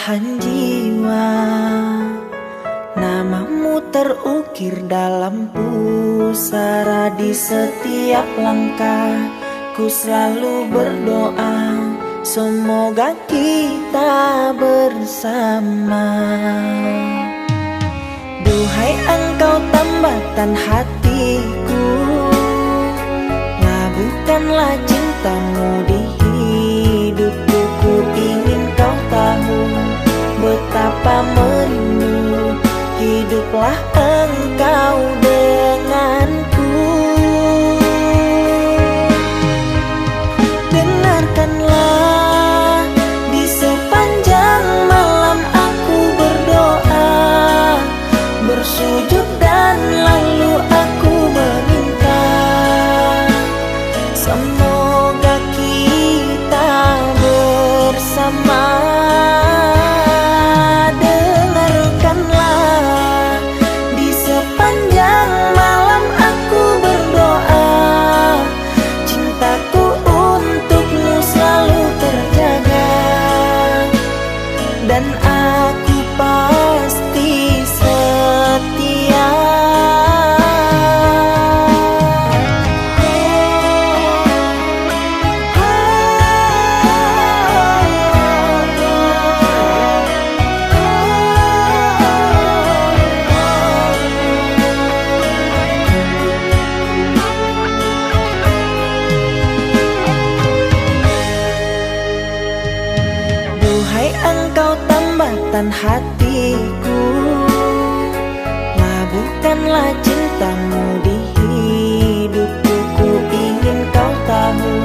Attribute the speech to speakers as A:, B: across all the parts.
A: belahan jiwa. Namamu terukir dalam pusara di setiap langkah. Ku selalu berdoa, semoga kita bersama. Duhai engkau tambatan hatiku, labuhkanlah cintamu di hidupku. Ku ingin kau tahu betapa merindu hiduplah engkau denganku. Dengarkanlah, di sepanjang malam aku berdoa, bersujud dan lalu aku meminta, semoga kita bersama. Dengarkanlah, di sepanjang malam aku berdoa, cintaku untukmu selalu terjaga, dan aku pasti setia. Duhai engkau tambatan hatiku, labuhkanlah cintamu di hidupku. Ku ingin kau tahu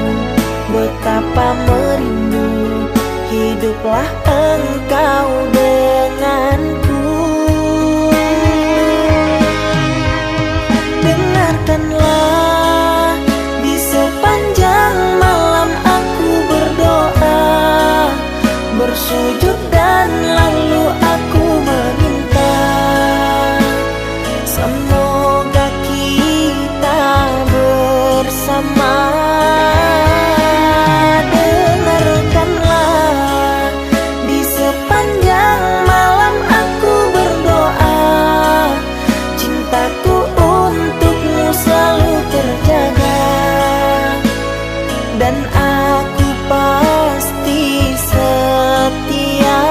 A: betapa merindu hiduplah engkau denganku. Dengarkanlah, di sepanjang malam aku berdoa, bersujud dan lalu aku meminta, semoga kita bersama. Dengarkanlah, di sepanjang malam aku berdoa, cintaku untukmu selalu terjaga, dan aku pasti setia.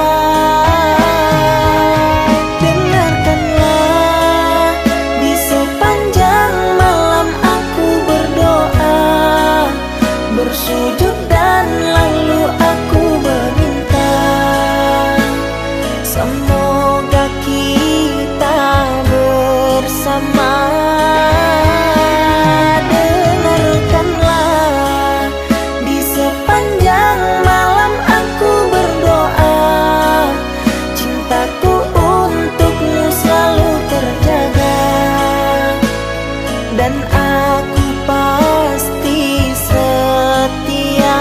A: Dengarkanlah, di sepanjang malam aku berdoa, bersujud dan lalu aku meminta, semoga kita bersama. Dengarkanlah, di sepanjang malam aku berdoa, cintaku untukmu selalu terjaga, dan aku pasti setia.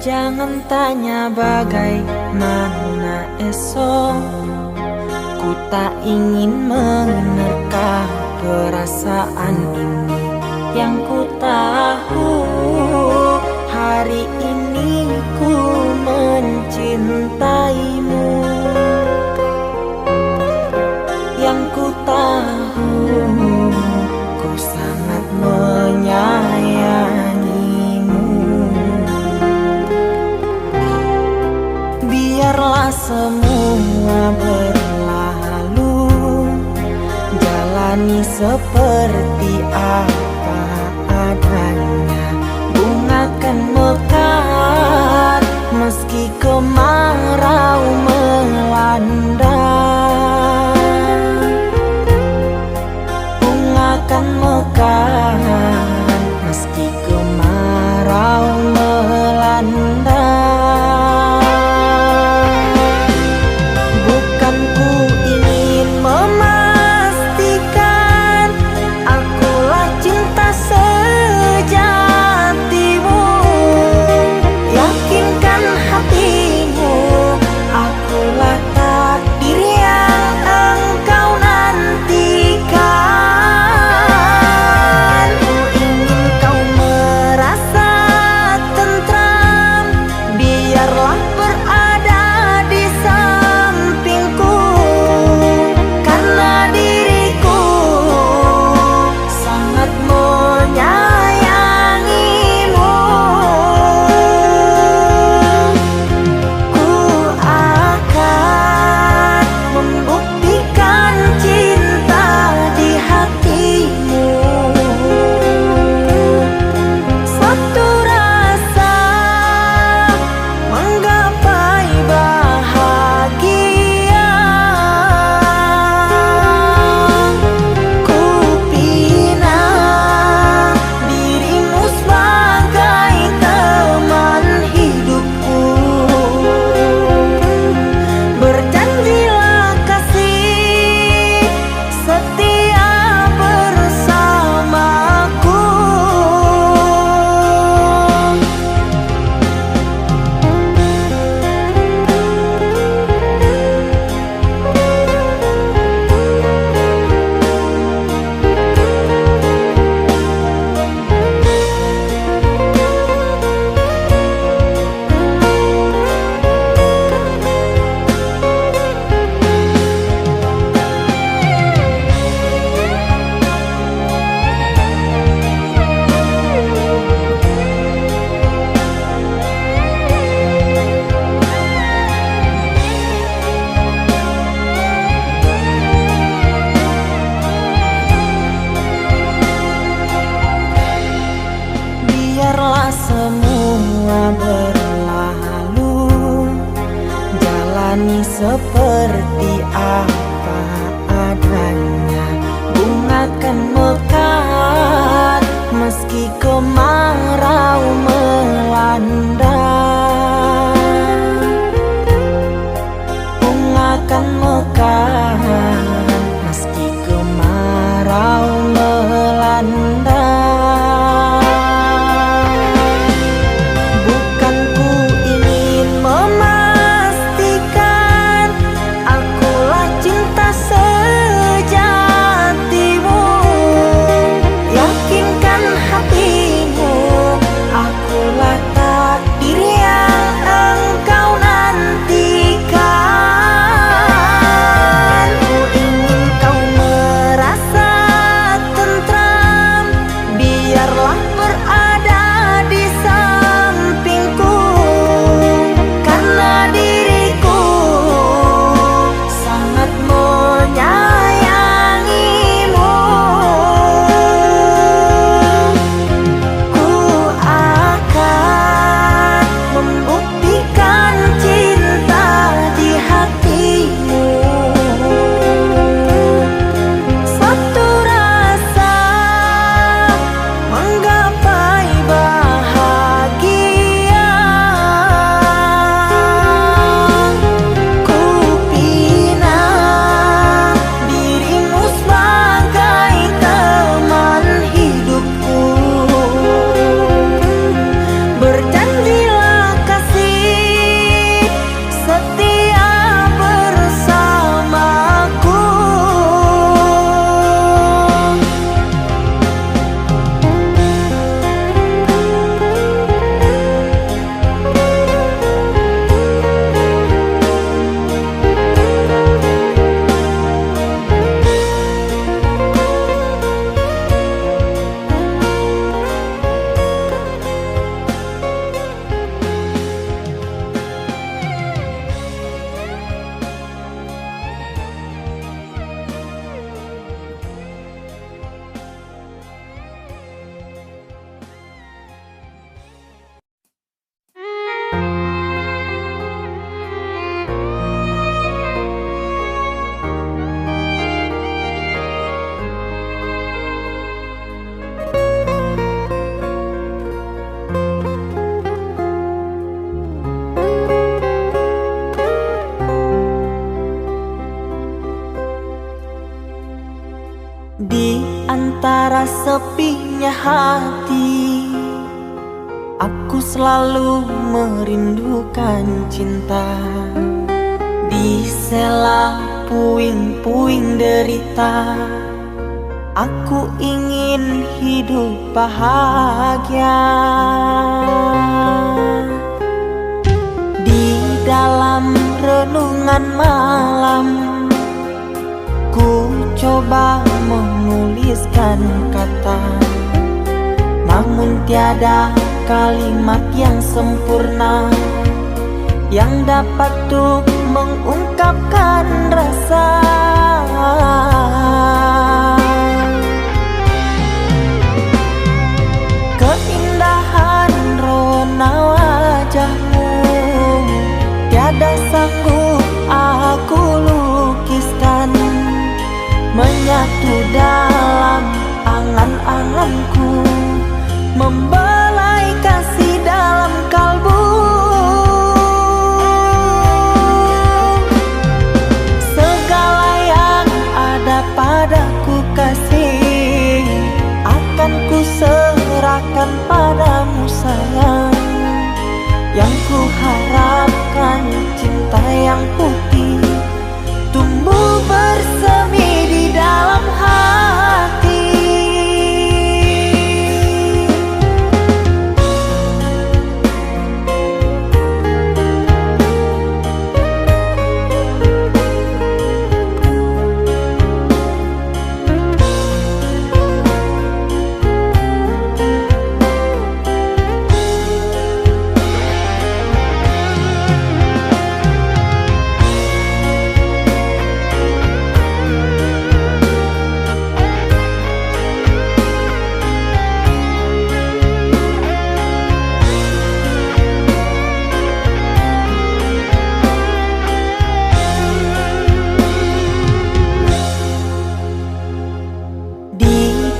A: Jangan tanya bagaimana esok, ku tak ingin menerka perasaan ini. Yang ku tahu, hari ini ku mencintaimu. Yang ku tahu, ku sangat menyayangimu. Biarlah semua berlalu, jalani seperti apa adanya. Bunga kan mekar kemarau melanda, bunga kan mekar meski kemarau melanda. Bukan ku ingin memastikan akulah cinta sejatimu, yakinkan hatimu akulah takdir yang engkau nantikan. Ku ingin kau merasa tentram, biarlah berada di sampingku, karena diriku sangat menyayangimu. Ku akan membuktikan cinta di hatimu, satu rasa menggapai bahagia. Ku pinang dirimu sebagai teman hidupku. Berjanjilah kasih setia bersamaku. Biarlah semua berlalu, jalani seperti apa adanya. Bunga kan mekar meski kemarau melanda, bunga kan mekar meski kemarau melanda. Bukan ku ingin memastikan akulah cinta sejatimu, yakinkan hatimu Di antara sepinya hati, aku selalu merindukan cinta. Di sela puing-puing derita, aku ingin hidup bahagia. Di dalam renungan malam, ku coba menuliskan kata, namun tiada kalimat yang sempurna yang dapat untuk mengungkapkan rasa. Keindahan rona wajahmu tiada sanggup aku lukiskan, menyatu dalam angan-anganku, membelai kasih dalam kalbu. Segala yang ada padaku kasih, akan ku serahkan padamu sayang. Yang ku harapkan cinta yang putih tumbuh bersemi di dalam hati.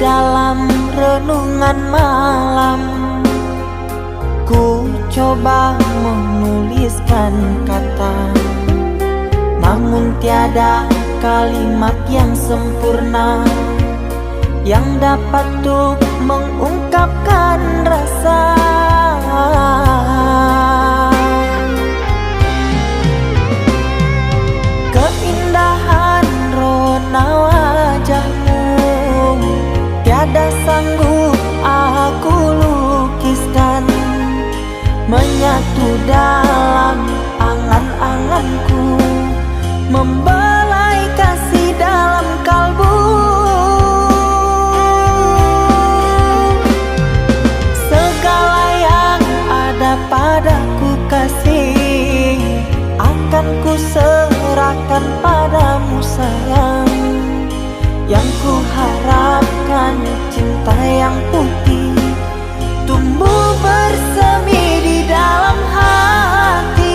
A: Dalam renungan malam, ku coba menuliskan kata, namun tiada kalimat yang sempurna yang dapat untuk mengungkapkan rasa. Keindahan rona wajahmu tiada sanggup aku lukiskan, menyatu dalam angan-anganku, membelai kasih dalam kalbu. Segala yang ada padaku kasih, akan ku serahkan padamu sayang. Yang ku harapkan cinta yang putih tumbuh bersemi di dalam hati.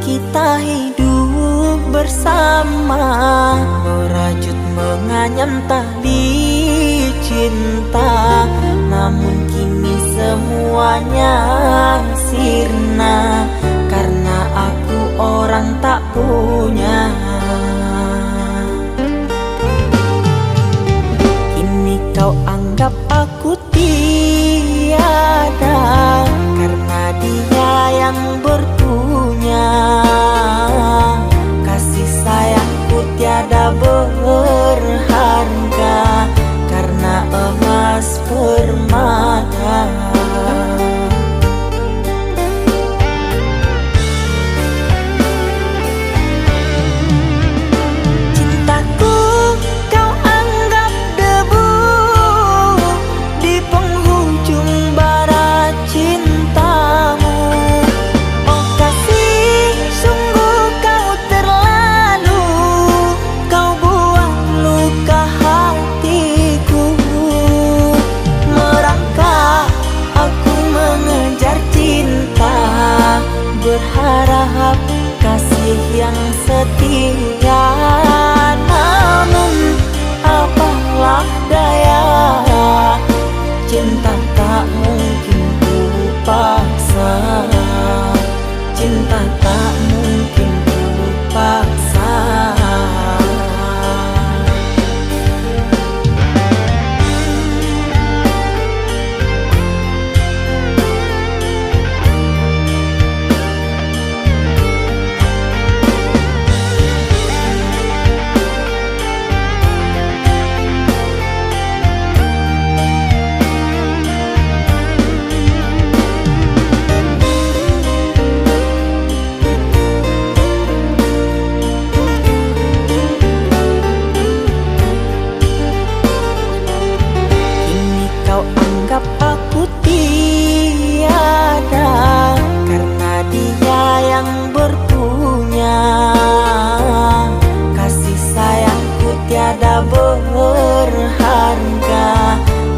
A: Kita hidup bersama, merajut menganyam tali cinta, namun kini semuanya sirna karena aku orang tak punya. Kini kau anggap aku tiada permata. Cintaku kau anggap debu di penghujung bara cintamu. Oh kasih, sungguh kau terlalu, kau buat luka hatiku. Merangkak aku mengejar cinta, berharap kasih yang setia. Namun apalah daya, cinta tak mungkin ku paksa. Cinta tak mungkin ku paksa. Anggap aku tiada karena dia yang berpunya. Kasih sayangku tiada berharga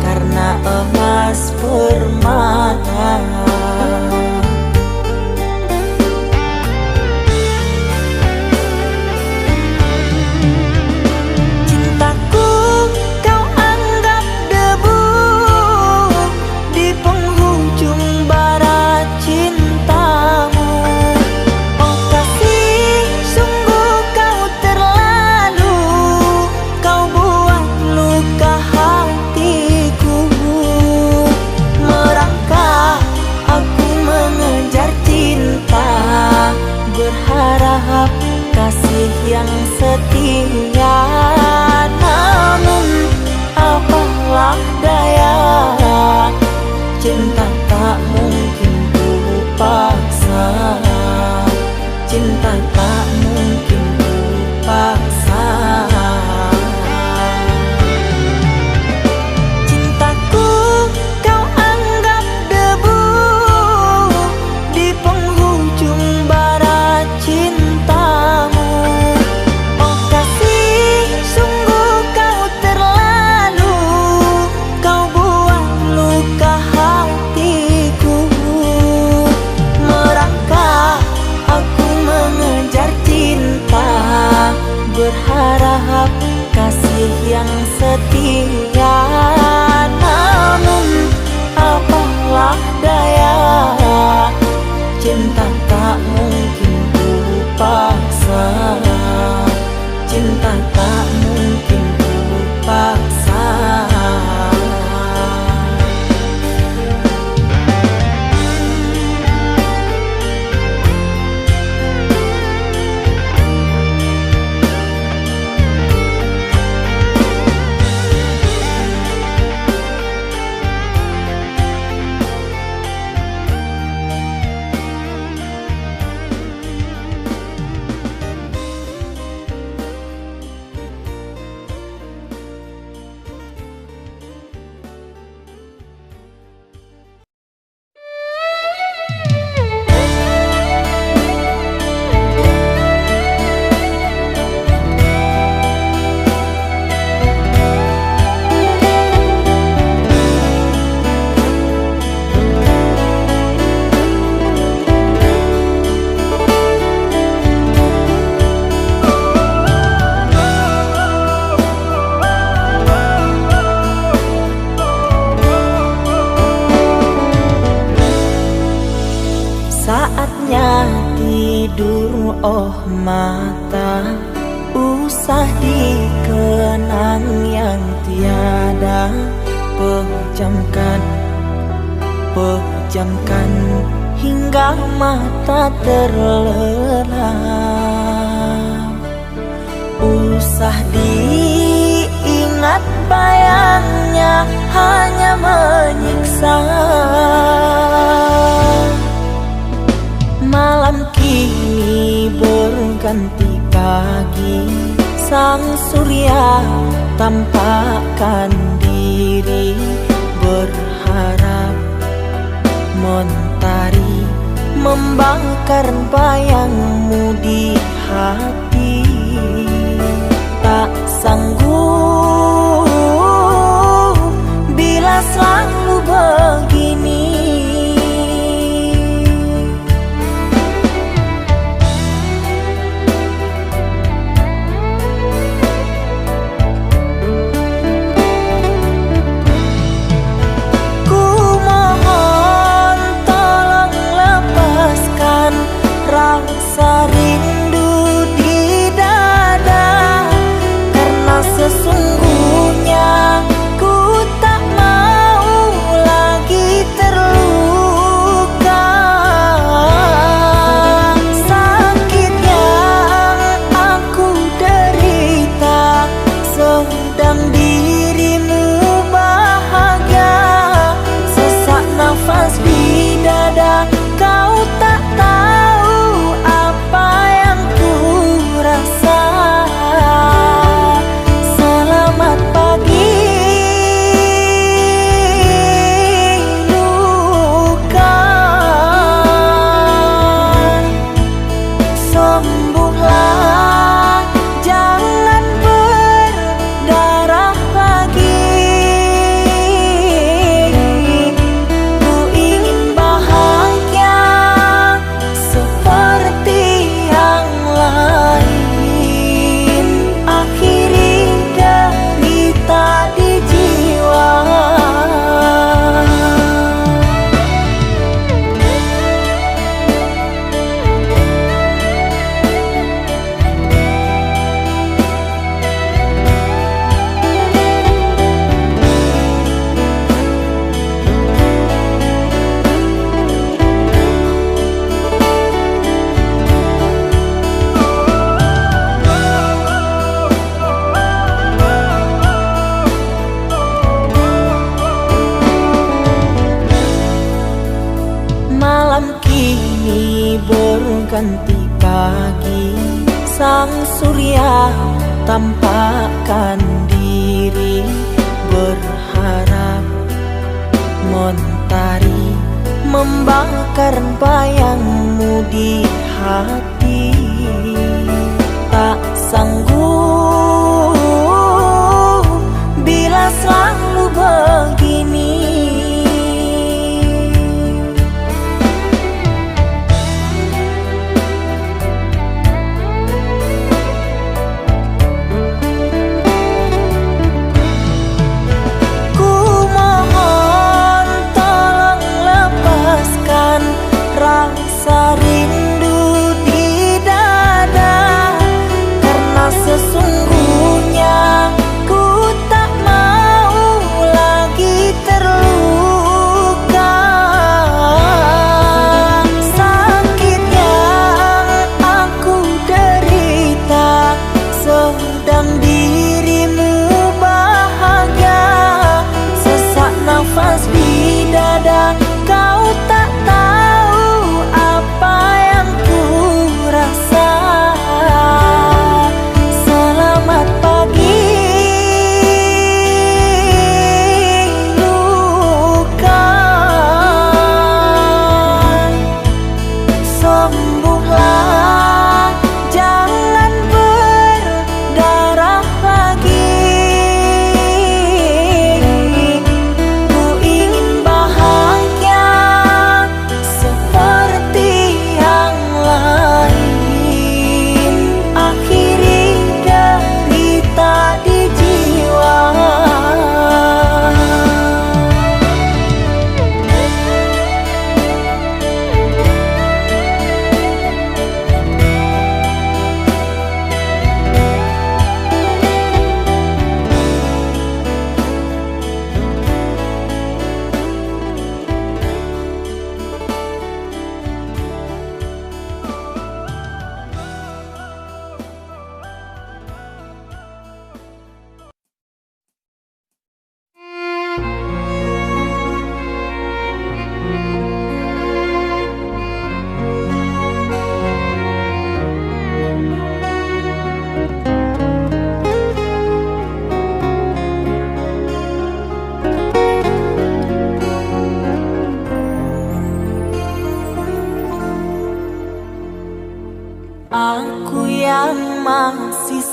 A: karena emas permata. Berharap kasih yang setia. Namun apalah daya, cinta tak mungkin ku paksa. Cinta tak mungkin ku paksa. Cintaku kau anggap debu di penghujung bara cintamu. Oh kasih, sungguh kau terlalu, kau buat luka hatiku. Merangkak aku mengejar cinta, berharap kasih yang setia. Namun apalah daya, cinta tak mungkin ku paksa. Cinta tak mungkin ku paksa. Saatnya tidur, oh mata, usah dikenang yang tiada. Pejamkan hingga mata terlelap. Usah diingat hangat bayangnya hanya menyiksa. Malam kini berganti pagi, sang surya tampakkan diri, berharap mentari membakar bayangmu di hati. Tak sanggup bila selalu begini. Ku mohon tolong lepaskan rasa rindu di dada, karena sesungguhnya ku tak mau lagi terluka. Sakit yang aku derita sedang dirimu bahagia. Sesak nafas di dada, kau tak tahu apa yang ku rasa. Selamat pagi luka, sembuhlah, jangan berdarah lagi. Ku ingin bahagia seperti yang lain, akhiri derita di jiwa. Malam kini berganti pagi, sang surya tampakkan diri, berharap mentari membakar bayangmu di hati. Tak sanggup bila selalu begini. Ku mohon tolong lepaskan rasa rindu di dada, karena sesungguhnya ku tak mau lagi terluka. Sakit yang aku derita sedang dirimu bahagia. Sesak nafas di dada, kau tak tahu apa yang ku rasa. Selamat pagi luka, sembuhlah, jangan berdarah lagi. Ku ingin bahagia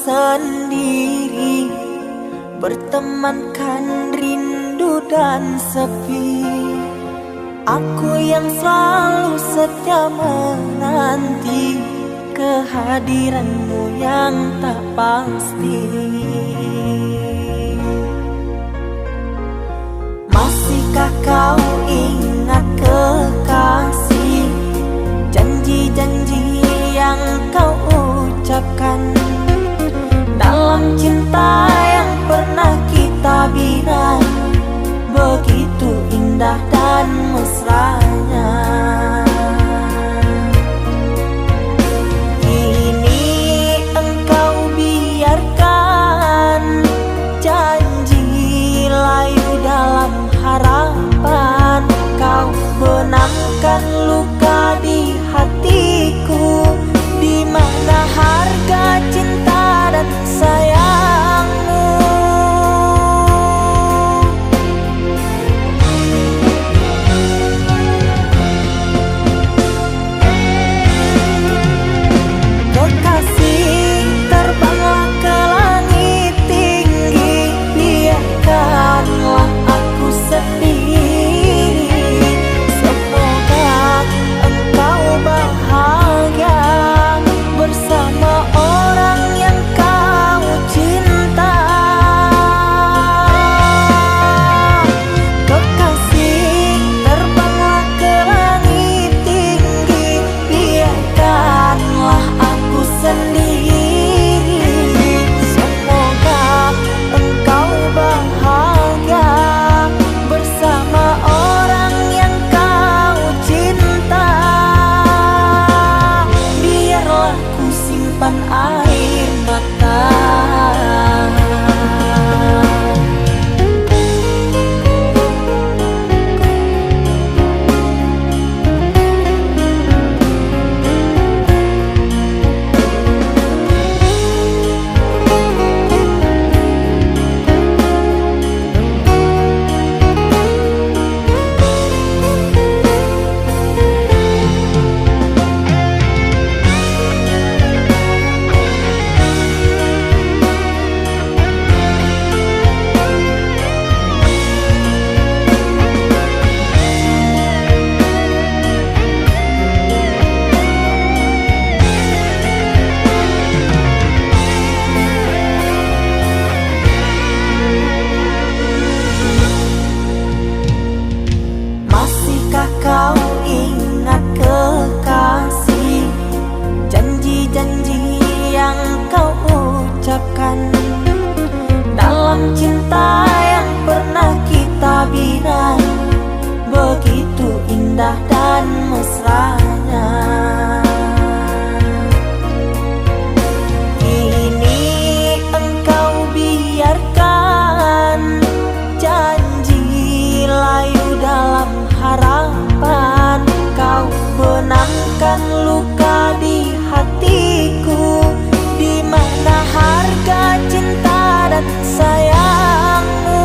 A: sendiri, bertemankan rindu dan sepi. Aku yang selalu setia menanti kehadiranmu yang tak pasti. Masihkah kau ingat kekasih, janji-janji yang kau ucapkan dalam cinta yang pernah kita bina, begitu indah dan mesranya. Kini engkau biarkan janji layu dalam harapan, kau benamkan luka di hatiku, di mana harga cinta dan sayangmu. Kekasih, terbanglah ke langit tinggi, biarkanlah aku sendiri. Semoga engkau bahagia bersama orang yang kau cinta. Kekasih, terbanglah ke langit tinggi, biarkanlah aku sendiri. Semoga engkau bahagia bersama orang yang kau cinta. Biarlah ku simpan air mata. Masihkah kau ingat kekasih, janji-janji yang kau ucapkan dalam cinta yang pernah kita bina, begitu indah dan mesranya. Kini engkau biarkan janji layu dalam harapan, kau benamkan luka di hatiku, di mana harga cinta dan sayangmu.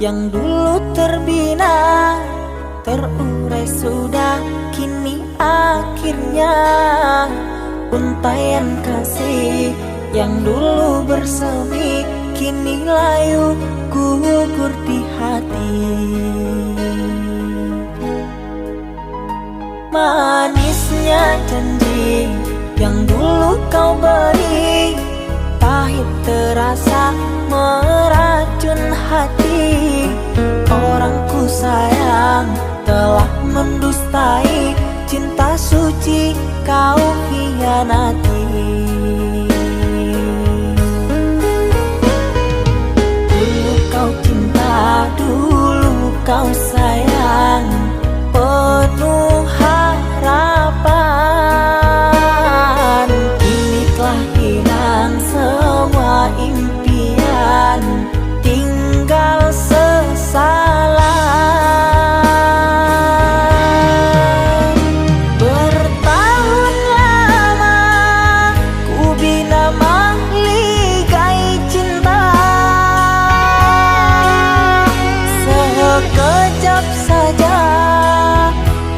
A: yang dulu terbina, terurai sudah kini akhirnya. Untaian kasih yang dulu bersemi, kini layu gugur di hati. Manisnya janji yang dulu kau beri, pahit terasa meracun hati. Orang ku sayang telah mendustai, cinta suci kau hianati. Dulu kau cinta, dulu kau sayang, penuh harapan. Kini telah hilang semua impian, tinggal sesalan. Bertahun lama ku bina mahligai cinta, sekejap saja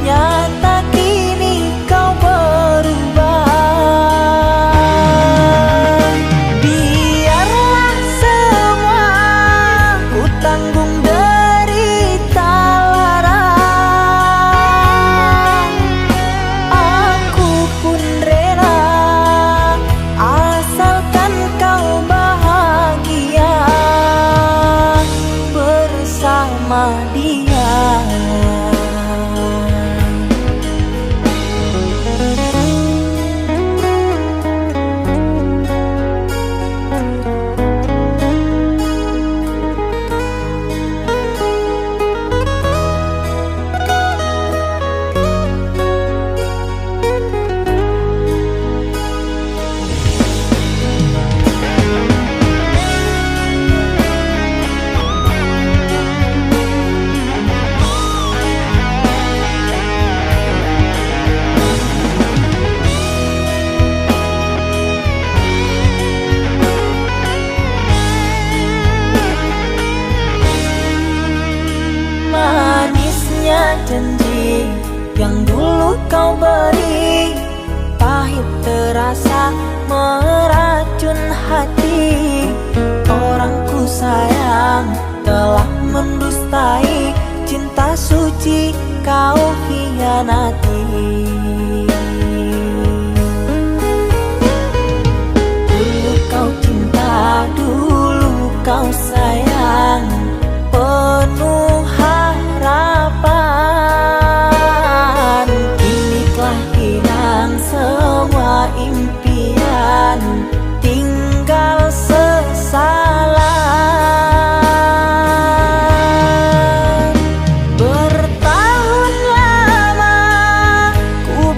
A: nyata kini kau berubah. Biarlah semua ku tanggung derita lara, aku pun rela asalkan kau bahagia bersama dia. Manisnya janji yang dulu kau beri, pahit terasa meracun hati. Orang ku sayang telah mendustai, cinta suci kau hianati. Dulu kau cinta, dulu kau sayang, penuh harapan. Kini telah hilang semua impian, tinggal sesalan. Bertahun lama ku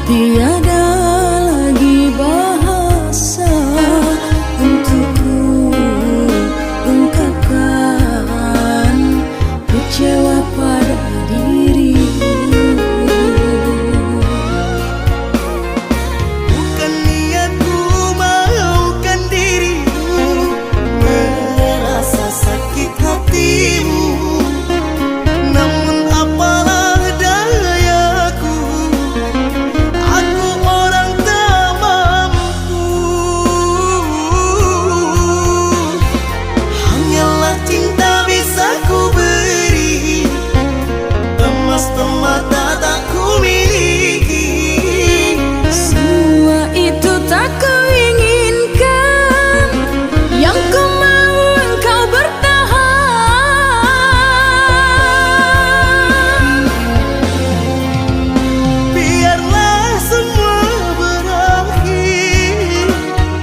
A: Tiada lagi bahasa untukku ungkapkan kecewa pada dirimu.
B: Bukan niatku maukan dirimu, merasa sakit hatimu. Namun apalah dayaku, aku orang tak mampu. Hanyalah cinta bisa ku beri, emas permata tak ku miliki.
A: Semua itu tak kuinginkan, yang ku mau engkau bertahan.
B: Biarlah semua berakhir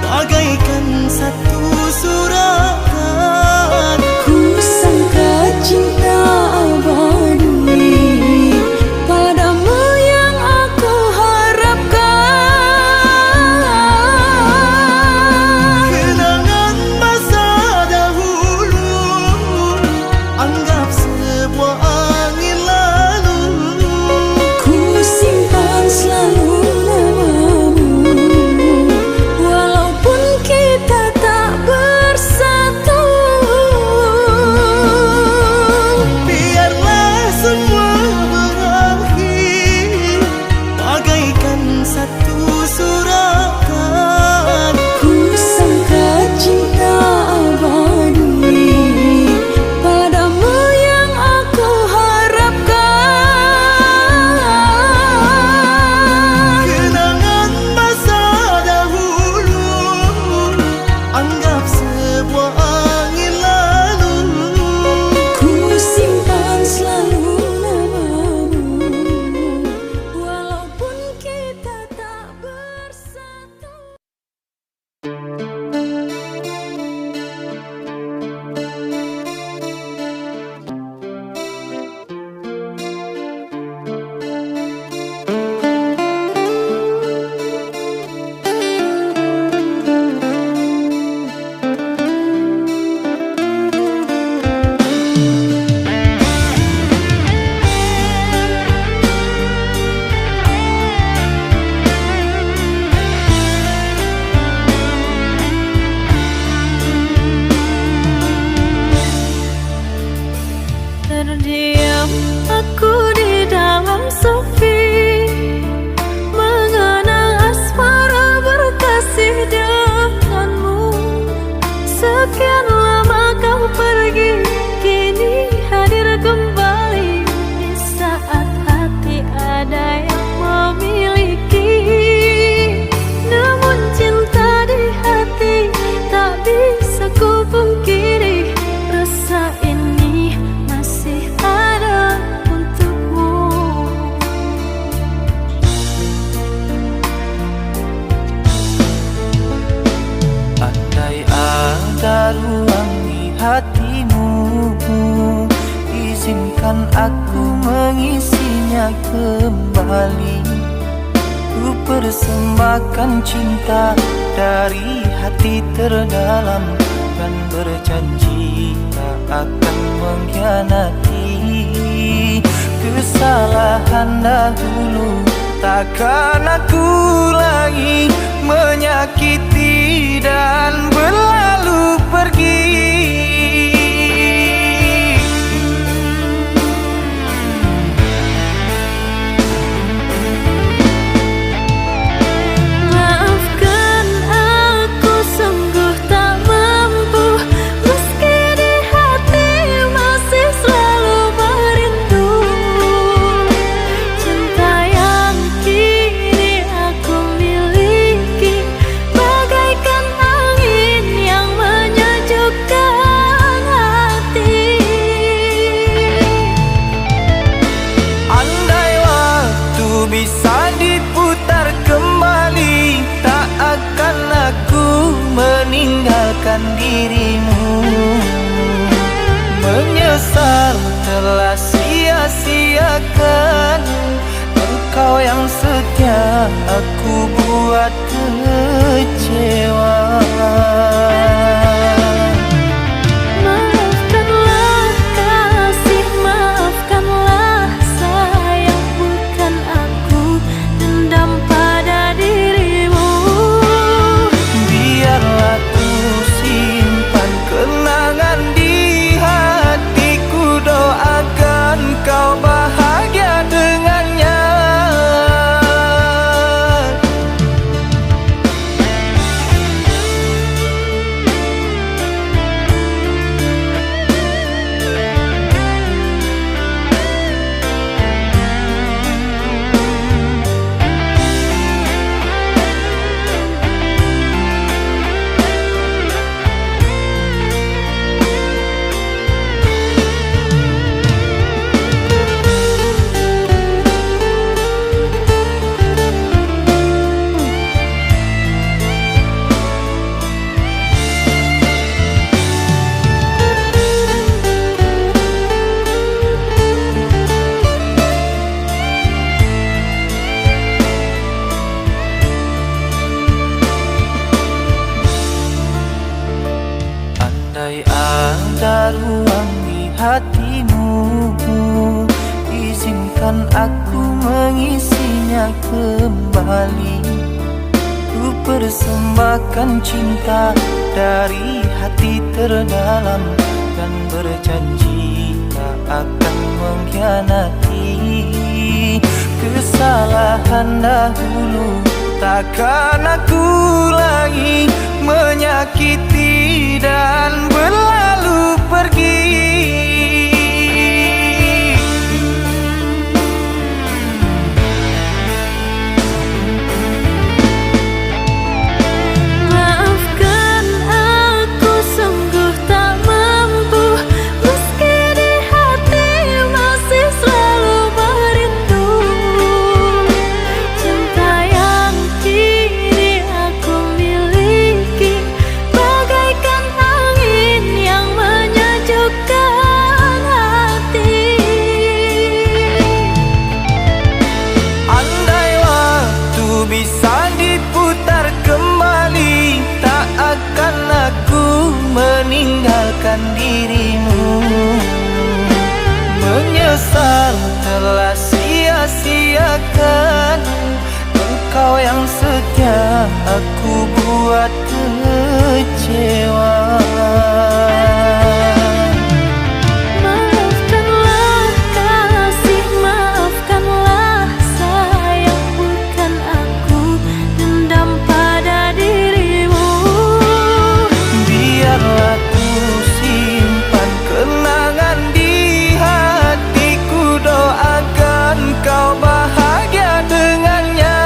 B: bagaikan satu suratan.
A: Ku sangka cinta abadi padamu yang aku harapkan.
B: Kenangan masa dahulu anggap sebuah angin lalu.
A: Ku simpan selalu namamu, walaupun kita tak bersatu.
B: Biarlah semua berakhir bagaikan satu suratan.
A: Ku sangka cinta abadi padamu yang aku harapkan.
B: Kenangan masa dahulu anggap sebuah angin lalu.
A: Ku simpan selalu namamu, walaupun kita tak bersatu. Terdiam aku di dalam sepi, mengenang asmara berkasih denganmu. Sekian lama kau pergi, kini hadir kembali di saat hati ada yang memiliki. Namun cinta di hati tak bisa ku pungkiri, rasa ini masih ada untukmu.
B: Andai ada ruang di hatimu, izinkan aku mengisinya kembali. Ku persembahkan cinta dari hati terdalam dan berjanji tak akan mengkhianati. Kesalahan dahulu takkan aku lagi menyakiti dan berlalu pergi.
A: Maafkan aku sungguh tak mampu, meski di hati masih selalu merindu. Cinta yang kini aku miliki bagaikan angin yang menyejukkan hati.
B: Andai waktu bisa diputar kembali, tak akan aku meninggalkan dirimu. Menyesal telah sia-siakan engkau yang setia aku buat kecewa.
A: Maafkanlah kasih, maafkanlah sayang, bukan aku dendam pada dirimu.
B: Biarlah ku simpan kenangan di hatiku, doakan kau bahagia dengannya. Andai ada ruang di hatimu, izinkan aku mengisinya kembali. Ku persembahkan cinta dari hati terdalam, dan berjanji tak akan mengkhianati. Kesalahan dahulu takkan aku lagi menyakiti dan berlalu pergi.
A: Maafkan aku sungguh tak mampu, meski di hati masih selalu merindu. Cinta yang kini aku miliki bagaikan angin yang menyejukkan hati.
B: Andai waktu bisa diputar kembali, tak akan aku meninggalkan dirimu. Menyesal telah sia-siakan engkau yang setia, aku buat kecewa.
A: Maafkanlah kasih, maafkanlah sayang, bukan aku dendam pada dirimu.
B: Biarlah ku simpan kenangan di hatiku, doakan kau bahagia dengannya.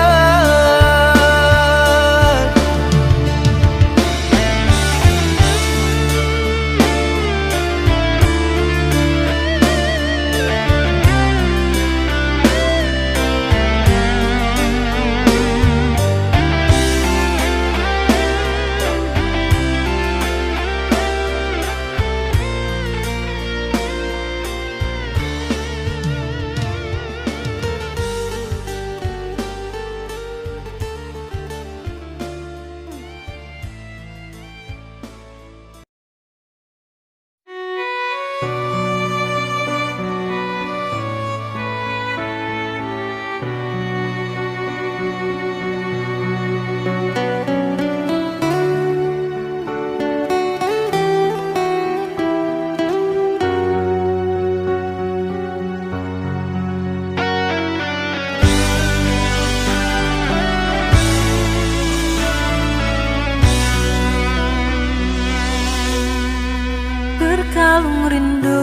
A: Berkalung rindu,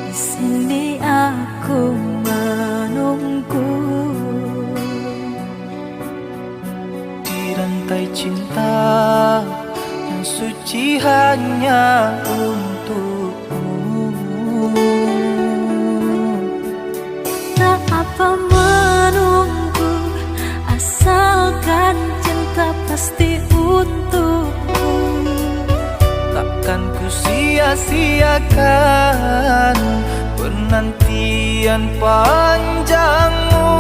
A: di sini aku menunggu.
B: Di rantai cinta yang suci hanya untukmu.
A: Tak apa menunggu, asalkan cinta pasti untukku.
B: Takkan ku sia-siakan penantian panjangmu.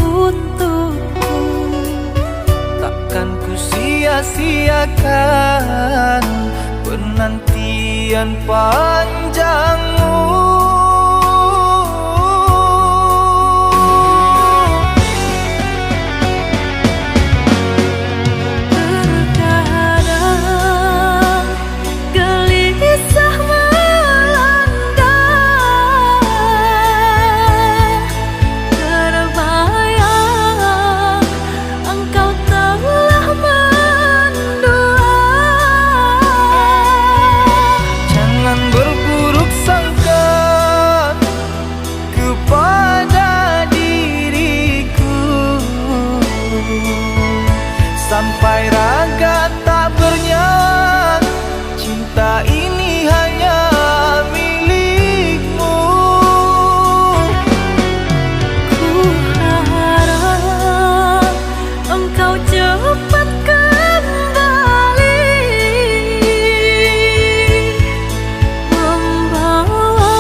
A: untukku.
B: Takkan ku sia-siakan penantian panjangmu.
A: Terkadang gelisah melanda, terbayang engkau telah mendua.
B: Jangan berburuk sangka kepada diriku, sampai raga tak bernyawa. Cinta ini hanya milikmu.
A: Ku harap engkau cepat kembali, membawa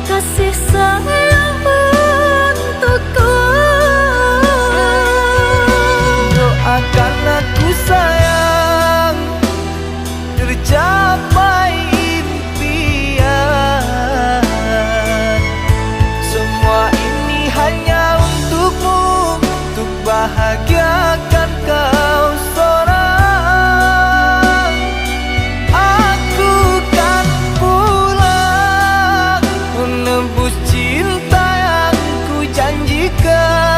A: kasih sayang untukku.
B: Doakan aku sayang, tercapai impian. Semua ini hanya untukmu, untuk bahagiakan kau seorang. Aku kan pulang menebus cinta yang ku janjikan.